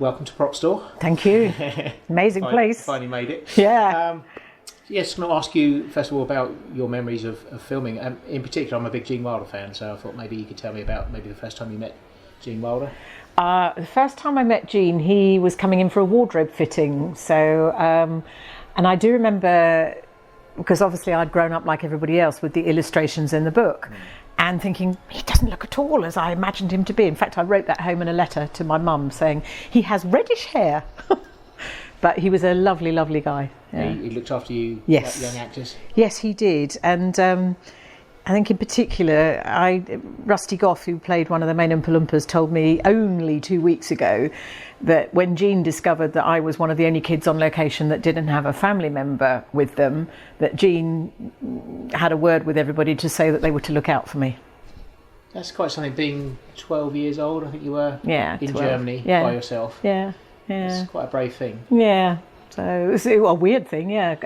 welcome to Prop Store. Thank you. Amazing place. Finally made it. Yeah. Yes, I'm going to ask you first of all about your memories of filming. In particular, I'm a big Gene Wilder fan, so I thought maybe you could tell me about maybe the first time you met Gene Wilder. The first time I met Gene, he was coming in for a wardrobe fitting. So, and I do remember, because obviously I'd grown up like everybody else with the illustrations in the book. And thinking, he doesn't look at all as I imagined him to be. In fact, I wrote that home in a letter to my mum saying, he has reddish hair. But he was a lovely, lovely guy. Yeah. He looked after you, yes. Young actors? Yes, he did. And I think in particular, Rusty Goff, who played one of the main Oompa Loompas, told me only 2 weeks ago that when Gene discovered that I was one of the only kids on location that didn't have a family member with them, that Gene had a word with everybody to say that they were to look out for me. That's quite something, being 12 years old, I think you were, in 12. Germany by yourself. Yeah. It's quite a brave thing. Yeah, so it was a weird thing, yes,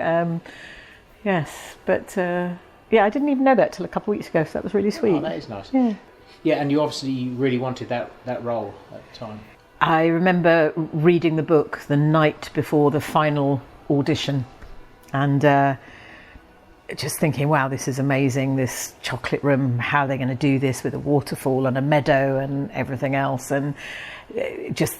but I didn't even know that till a couple of weeks ago, so that was really sweet. Oh, that is nice. Yeah, and you obviously really wanted that role at the time. I remember reading the book the night before the final audition and just thinking, wow, this is amazing, this chocolate room, how are they going to do this with a waterfall and a meadow and everything else, and just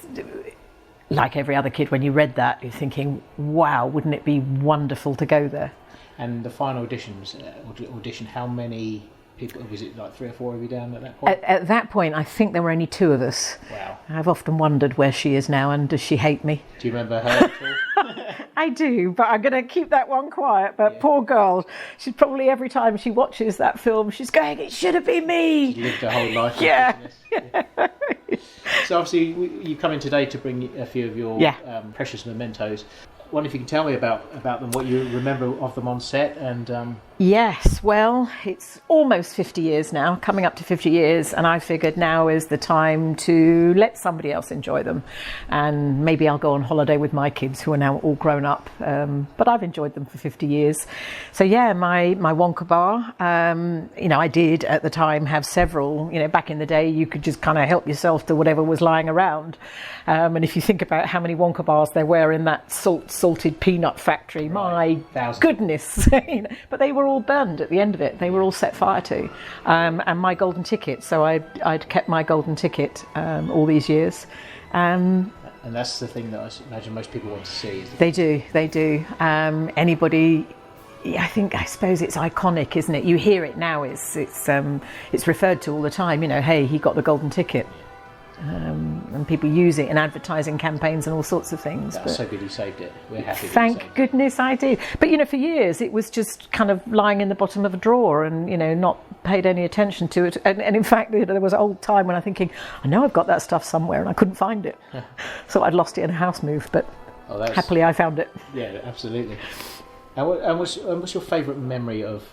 like every other kid, when you read that, you're thinking, wow, wouldn't it be wonderful to go there? And the final audition, how many people, was it like 3 or 4 of you down at that point? At that point, I think there were only 2 of us. Wow. I've often wondered where she is now, and does she hate me? Do you remember her at all? I do, but I'm going to keep that one quiet. But poor girl, she's probably, every time she watches that film, she's going, it should have been me. She lived her whole life. Yeah. So obviously you come in today to bring a few of your precious mementos. I wonder if you can tell me about them, what you remember of them on set. And Yes, well, it's almost 50 years now, coming up to 50 years, and I figured now is the time to let somebody else enjoy them. And maybe I'll go on holiday with my kids, who are now all grown up, but I've enjoyed them for 50 years. So my Wonka bar, I did at the time have several. Back in the day, you could just kind of help yourself to whatever was lying around. And if you think about how many Wonka bars there were in that salted peanut factory, my goodness, but they were all burned at the end of it. They were all set fire to. And my golden ticket, so I'd kept my golden ticket all these years. And that's the thing that I imagine most people want to see. They do. Anybody, I suppose it's iconic, isn't it? You hear it now, it's referred to all the time, hey, he got the golden ticket. And people use it in advertising campaigns and all sorts of things. That's so good you saved it. We're happy. Thank goodness I did. But for years it was just kind of lying in the bottom of a drawer and not paid any attention to it. And in fact, there was an old time when I'm thinking, I know I've got that stuff somewhere, and I couldn't find it. So I'd lost it in a house move, but happily I found it. Yeah, absolutely. And what's your favourite memory of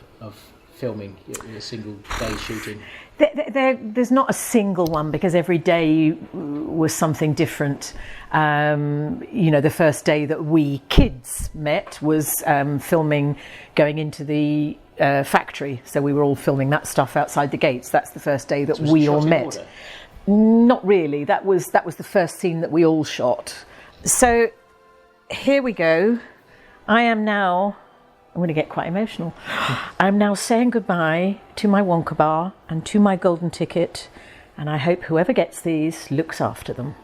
filming, your single day shooting? There's not a single one, because every day was something different. The first day that we kids met was filming, going into the factory. So we were all filming that stuff outside the gates. That's the first day that we all met. Not really. That was the first scene that we all shot. So here we go. I'm going to get quite emotional. I'm now saying goodbye to my Wonka bar and to my golden ticket, and I hope whoever gets these looks after them.